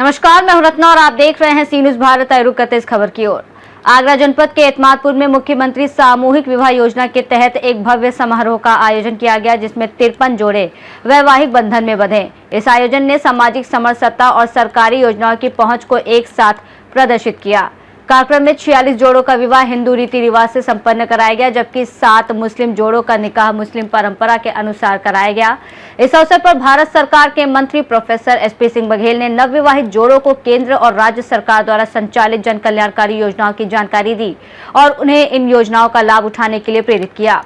नमस्कार, मैं हूं रत्ना और आप देख रहे हैं सी न्यूज भारत। रुक करते इस खबर की ओर। आगरा जनपद के एतमादपुर में मुख्यमंत्री सामूहिक विवाह योजना के तहत एक भव्य समारोह का आयोजन किया गया, जिसमें 53 जोड़े वैवाहिक बंधन में बंधे। इस आयोजन ने सामाजिक समरसता और सरकारी योजनाओं की पहुंच को एक साथ प्रदर्शित किया। कार्यक्रम में 46 जोड़ों का विवाह हिंदू रीति रिवाज से संपन्न कराया गया, जबकि 7 मुस्लिम जोड़ों का निकाह मुस्लिम परंपरा के अनुसार कराया गया। इस अवसर पर भारत सरकार के मंत्री प्रोफेसर SP सिंह बघेल ने नवविवाहित जोड़ों को केंद्र और राज्य सरकार द्वारा संचालित जन कल्याणकारी योजनाओं की जानकारी दी और उन्हें इन योजनाओं का लाभ उठाने के लिए प्रेरित किया।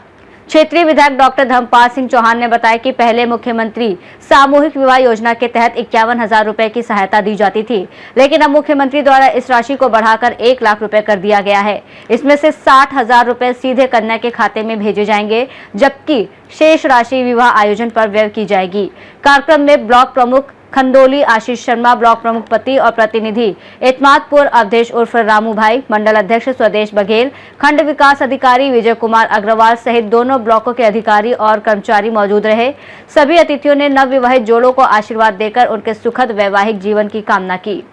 क्षेत्रीय विधायक डॉक्टर धर्मपाल सिंह चौहान ने बताया कि पहले मुख्यमंत्री सामूहिक विवाह योजना के तहत 51,000 रुपए की सहायता दी जाती थी, लेकिन अब मुख्यमंत्री द्वारा इस राशि को बढ़ाकर 1 लाख रुपए कर दिया गया है। इसमें से 60,000 रुपए सीधे कन्या के खाते में भेजे जाएंगे, जबकि शेष राशि विवाह आयोजन पर व्यय की जाएगी। कार्यक्रम में ब्लॉक प्रमुख खंदोली आशीष शर्मा, ब्लॉक प्रमुख पति और प्रतिनिधि एतमादपुर अवधेश उर्फ रामू भाई, मंडल अध्यक्ष स्वदेश बघेल, खंड विकास अधिकारी विजय कुमार अग्रवाल सहित दोनों ब्लॉकों के अधिकारी और कर्मचारी मौजूद रहे। सभी अतिथियों ने नवविवाहित जोड़ों को आशीर्वाद देकर उनके सुखद वैवाहिक जीवन की कामना की।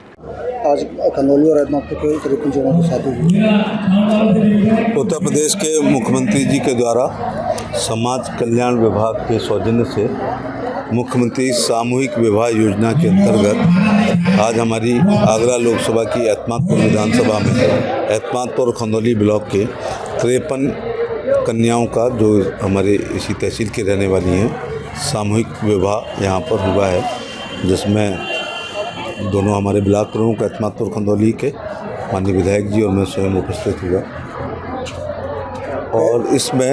आज खंदोली और एतमादपुर के 53 जोड़ों की शादी हुई। उत्तर प्रदेश के मुख्यमंत्री जी के द्वारा समाज कल्याण विभाग के सौजन्य से मुख्यमंत्री सामूहिक विवाह योजना के अंतर्गत आज हमारी आगरा लोकसभा की एतमादपुर विधानसभा में एतमादपुर खंदोली ब्लॉक के 53 कन्याओं का, जो हमारे इसी तहसील की रहने वाली हैं, सामूहिक विवाह यहाँ पर हुआ है, जिसमें दोनों हमारे ब्लॉक प्रमुख एतमादपुर खंदोली के माननीय विधायक जी और मैं स्वयं उपस्थित हुआ। और इसमें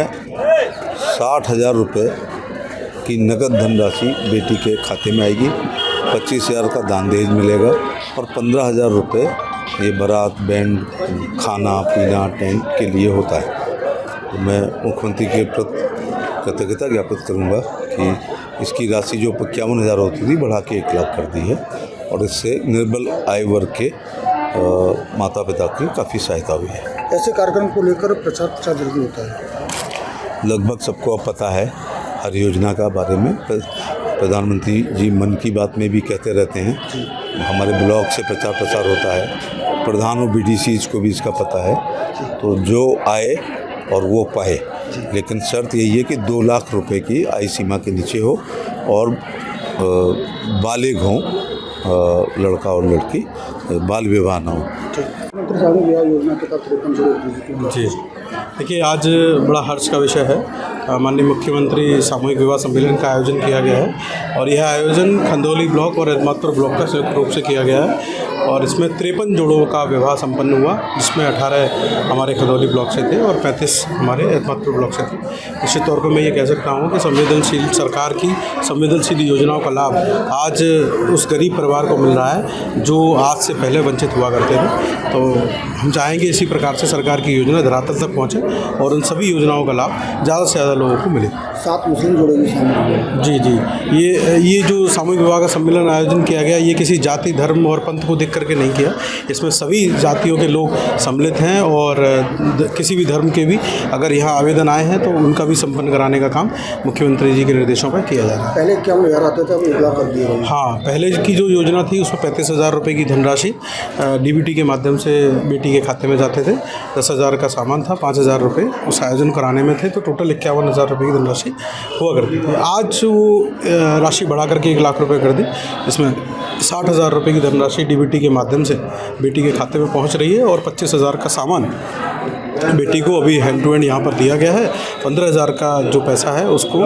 60,000 रुपये की नकद धनराशि बेटी के खाते में आएगी, 25,000 का दान दहेज मिलेगा और 15,000 रुपये ये बारात, बैंड, खाना पीना, टेंट के लिए होता है। तो मैं मुख्यमंत्री के प्रति कृतज्ञता ज्ञापित करूँगा कि इसकी राशि जो 51,000 होती थी बढ़ा के 1 लाख कर दी है और इससे निर्बल आय वर्ग के माता पिता की काफ़ी सहायता हुई है। ऐसे कार्यक्रम को लेकर प्रचार जल्दी होता है। लगभग सबको अब पता है हर योजना का बारे में। प्रधानमंत्री जी मन की बात में भी कहते रहते हैं। हमारे ब्लॉक से प्रचार होता है, प्रधान और BDCs को भी इसका पता है। तो जो आए और वो पाए, लेकिन शर्त यही है कि 2 लाख रुपए की आय सीमा के नीचे हो और बालिग हों, लड़का और लड़की, बाल विवाह ना हो। योजना के तहत 53 जोड़े। जी देखिए, आज बड़ा हर्ष का विषय है। माननीय मुख्यमंत्री सामूहिक विवाह सम्मेलन का आयोजन किया गया है और यह आयोजन खंदौली ब्लॉक और एतमादपुर ब्लॉक का संयुक्त रूप से किया गया है और इसमें 53 जोड़ों का विवाह संपन्न हुआ, जिसमें 18 हमारे खंदौली ब्लॉक से थे और 35 हमारे एतमादपुर ब्लॉक से थे। निश्चित तौर पर मैं ये कह सकता हूँ कि संवेदनशील सरकार की संवेदनशील योजनाओं का लाभ आज उस गरीब परिवार को मिल रहा है जो आज से पहले वंचित हुआ करते थे। तो हम चाहेंगे इसी प्रकार से सरकार की योजना धरातल तक पहुँचे और उन सभी योजनाओं का लाभ ज़्यादा से ज़्यादा लोगों को मिले। 7 मुस्लिम जोड़े भी शामिल हुए। जी, ये जो सामूहिक विवाह का सम्मेलन आयोजन किया गया, ये किसी जाति, धर्म और पंथ को देख करके नहीं किया। इसमें सभी जातियों के लोग सम्मिलित हैं और किसी भी धर्म के भी अगर यहाँ आवेदन आए हैं तो उनका भी संपन्न कराने का काम मुख्यमंत्री जी के निर्देशों पर किया जा रहा है। पहले 51,000 आते थे, अब 1 लाख कर दिए गए। हाँ, पहले की जो योजना थी उसमें 35,000 रुपये की धनराशि DBT के माध्यम से बेटी के खाते में जाते थे। 10,000 का सामान था, 5,000 रुपये उस आयोजन कराने में थे, तो टोटल 51,000 रुपये की धनराशि हुआ करती थी। आज वो राशि बढ़ा करके 1 लाख रुपये कर दी। इसमें 60,000 रुपये की धनराशि DBT के माध्यम से बेटी के खाते में पहुंच रही है और 25,000 का सामान बेटी को अभी हैंड टू हैंड यहाँ पर दिया गया है। 15,000 का जो पैसा है उसको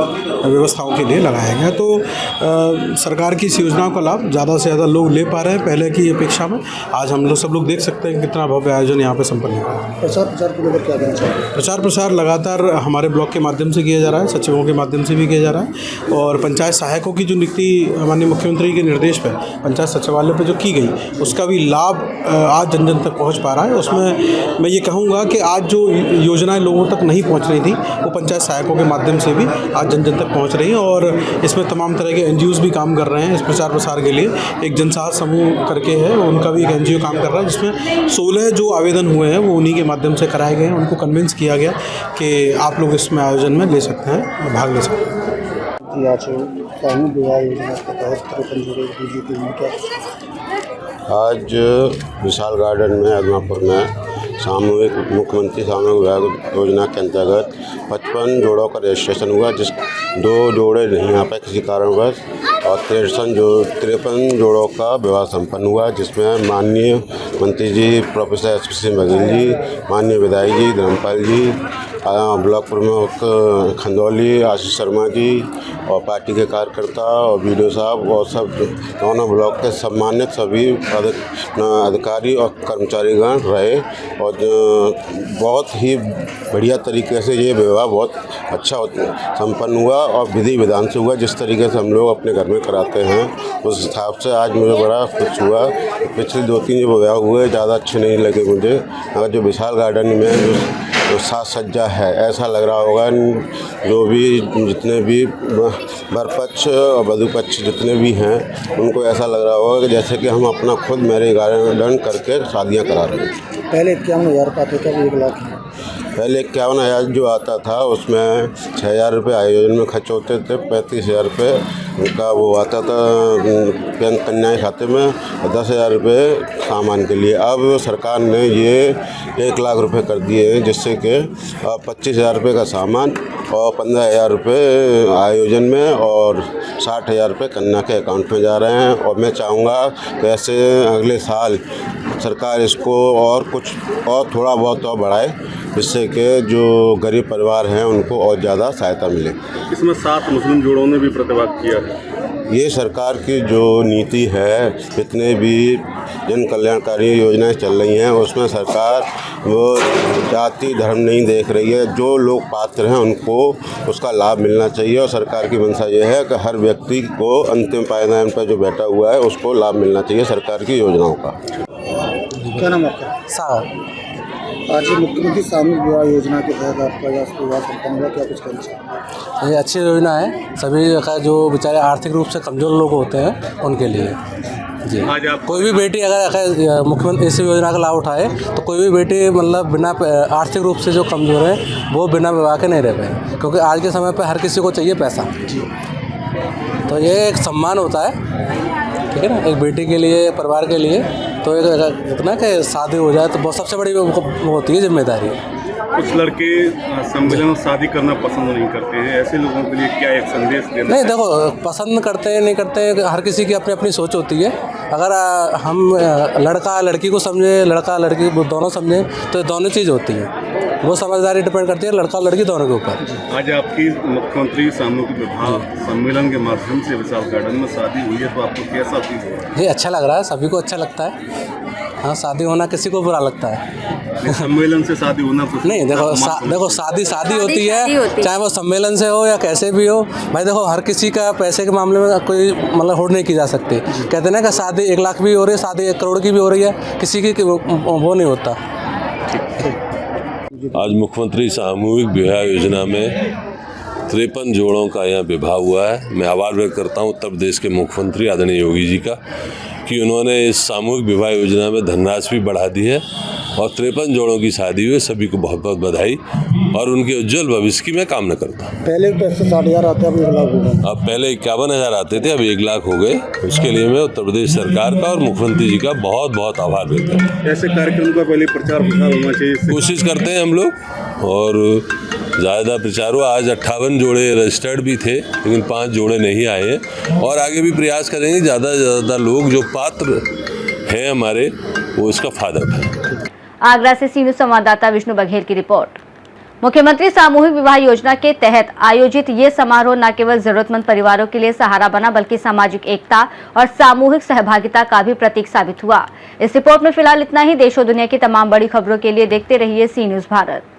व्यवस्थाओं के लिए लगाया गया। तो सरकार की इस योजनाओं का लाभ ज़्यादा से ज़्यादा लोग ले पा रहे हैं पहले की अपेक्षा में। आज हम लोग सब लोग देख सकते हैं कितना भव्य आयोजन यहाँ पे संपन्न हुआ है। प्रचार को लेकर क्या कहना चाहिए? प्रचार प्रसार लगातार हमारे ब्लॉक के माध्यम से किया जा रहा है, सचिवों के माध्यम से भी किया जा रहा है और पंचायत सहायकों की जो नियुक्ति माननीय मुख्यमंत्री के निर्देश पर पंचायत सचिवालय पर जो की गई, उसका भी लाभ आज जन जन तक पहुँच पा रहा है। उसमें मैं ये कहूँगा कि आज जो योजनाएं लोगों तक नहीं पहुंच रही थी वो पंचायत सहायकों के माध्यम से भी आज जन जन तक पहुंच रही हैं और इसमें तमाम तरह के NGOs भी काम कर रहे हैं। इस प्रचार प्रसार के लिए एक जनसाहस समूह करके है, उनका भी एक NGO काम कर रहा है, जिसमें 16 जो आवेदन हुए हैं वो उन्हीं के माध्यम से कराए गए हैं। उनको कन्विंस किया गया कि आप लोग इसमें आयोजन में ले सकते हैं, भाग ले सकते हैं। आज सामूहिक विवाह योजना के तहत 53 जोड़े DBT में क्या आज विशाल गार्डन में अदमापुर में मुख्यमंत्री सामूहिक विवाह योजना के अंतर्गत 55 जोड़ों का रजिस्ट्रेशन हुआ, जिस 2 जोड़े नहीं आ पाए किसी कारणवश, और 53 जोड़ों का विवाह संपन्न हुआ, जिसमें माननीय मंत्री जी प्रोफेसर एस.पी. सिंह बघेल जी, माननीय विधायक जी धर्मपाल जी, ब्लॉक प्रमुख खंदौली आशीष शर्मा जी और पार्टी के कार्यकर्ता और वीडियो साहब और सब दोनों ब्लॉक के सम्मानित सभी अधिकारी और कर्मचारीगण रहे, और बहुत ही बढ़िया तरीके से ये विवाह बहुत अच्छा संपन्न हुआ और विधि विधान से हुआ, जिस तरीके से हम लोग अपने घर में कराते हैं उस हिसाब से आज मुझे बड़ा खुश हुआ। पिछले 2-3 जो विवाह हुए ज़्यादा अच्छे नहीं लगे मुझे, मगर जो विशाल गार्डन में जो साज सज्जा है, ऐसा लग रहा होगा जो भी जितने भी वर पक्ष और वधू पक्ष जितने भी हैं उनको ऐसा लग रहा होगा कि जैसे कि हम अपना खुद मैरिज गार्डन करके शादियां करा रहे हैं। पहले 51,000 पाते थे, 1 लाख। पहले 51,000 जो आता था उसमें 6,000 रुपये आयोजन में खर्च होते थे, 35,000 रुपये उनका वो आता था कन्या के खाते में, और 10,000 रुपये सामान के लिए। अब सरकार ने ये 1 लाख रुपये कर दिए हैं, जिससे कि 25,000 रुपये का सामान और 15,000 रुपये आयोजन में और 60,000 रुपये कन्या के अकाउंट में जा रहे हैं। और मैं चाहूँगा कि ऐसे अगले साल सरकार इसको और कुछ और थोड़ा बहुत और बढ़ाए, जिससे कि जो गरीब परिवार हैं उनको और ज़्यादा सहायता मिले। इसमें 7 मुस्लिम जोड़ों ने भी प्रतिभाग किया है। ये सरकार की जो नीति है, जितने भी जन कल्याणकारी योजनाएं चल रही हैं उसमें सरकार वो जाति धर्म नहीं देख रही है, जो लोग पात्र हैं उनको उसका लाभ मिलना चाहिए, और सरकार की मंशा ये है कि हर व्यक्ति को अंतिम पायदान पर जो बैठा हुआ है उसको लाभ मिलना चाहिए सरकार की योजनाओं का। क्या नाम आपका? सागर। आज मुख्यमंत्री सामूहिक विवाह योजना के तहत आपका विवाह संपन्न हुआ, क्या कुछ कहना चाहिए? ये अच्छी योजना है, सभी का जो बेचारे आर्थिक रूप से कमज़ोर लोग होते हैं उनके लिए जी। कोई भी बेटी अगर मुख्यमंत्री इस योजना का लाभ उठाए तो कोई भी बेटी मतलब बिना आर्थिक रूप से जो कमज़ोर है वो बिना विवाह के नहीं रह पाए, क्योंकि आज के समय पे हर किसी को चाहिए पैसा, तो ये एक सम्मान होता है, ठीक है ना, एक बेटी के लिए, परिवार के लिए। तो एक इतना कि शादी हो जाए तो बहुत सबसे बड़ी होती है जिम्मेदारी। कुछ लड़के सम्मेलन में शादी करना पसंद नहीं करते हैं, ऐसे लोगों के लिए क्या एक संदेश देना? नहीं, देखो, पसंद करते हैं नहीं करते हैं, हर किसी की अपनी अपनी सोच होती है। अगर हम लड़का लड़की को समझे, लड़का लड़की दोनों समझें तो दोनों चीज़ होती है, वो समझदारी डिपेंड करती है लड़का लड़की दोनों के ऊपर। आज आपकी मुख्यमंत्री सामूहिक विवाह सम्मेलन के माध्यम से विशाल गार्डन में शादी हुई है, तो आपको कैसा फील हो रहा है? ये अच्छा लग रहा है, सभी को अच्छा लगता है। हाँ, शादी होना किसी को बुरा लगता है? सम्मेलन से शादी होना तो नहीं, देखो शादी होती है, चाहे वो सम्मेलन से हो या कैसे भी हो। भाई देखो, हर किसी का पैसे के मामले में कोई मतलब होड़ नहीं की जा सकती। कहते हैं ना कि शादी 1 लाख भी हो रही है, शादी 1 करोड़ की भी हो रही है, किसी की वो नहीं होता। आज मुख्यमंत्री सामूहिक विवाह योजना में 53 जोड़ों का यहाँ विवाह हुआ है। मैं आभार व्यक्त करता हूँ उत्तर प्रदेश के मुख्यमंत्री आदरणीय योगी जी का कि उन्होंने इस सामूहिक विवाह योजना में धनराशि भी बढ़ा दी है, और 53 जोड़ों की शादी हुई। सभी को बहुत बहुत बधाई और उनके उज्जवल भविष्य की मैं कामना करता हूँ। पहले पैसे 60,000 आते, अब 1 लाख हो गए। अब पहले 51,000 आते थे, अब 1 लाख हो गए। उसके लिए मैं उत्तर प्रदेश सरकार का और मुख्यमंत्री जी का बहुत बहुत आभार व्यक्त करता हूँ। ऐसे कार्यक्रम का पहले प्रचार प्रसार होना चाहिए। कोशिश करते हैं हम लोग, और ज़्यादा प्रचार हुआ। आज 58 जोड़े रजिस्टर्ड भी थे, लेकिन 5 जोड़े नहीं आए हैं, और आगे भी प्रयास करेंगे ज़्यादा से ज़्यादा लोग जो पात्र हैं हमारे वो इसका फायदा उठाएं। आगरा से सी न्यूज़ संवाददाता विष्णु बघेल की रिपोर्ट। मुख्यमंत्री सामूहिक विवाह योजना के तहत आयोजित ये समारोह न केवल जरूरतमंद परिवारों के लिए सहारा बना, बल्कि सामाजिक एकता और सामूहिक सहभागिता का भी प्रतीक साबित हुआ। इस रिपोर्ट में फिलहाल इतना ही। देश और दुनिया की तमाम बड़ी खबरों के लिए देखते रहिए सी न्यूज़ भारत।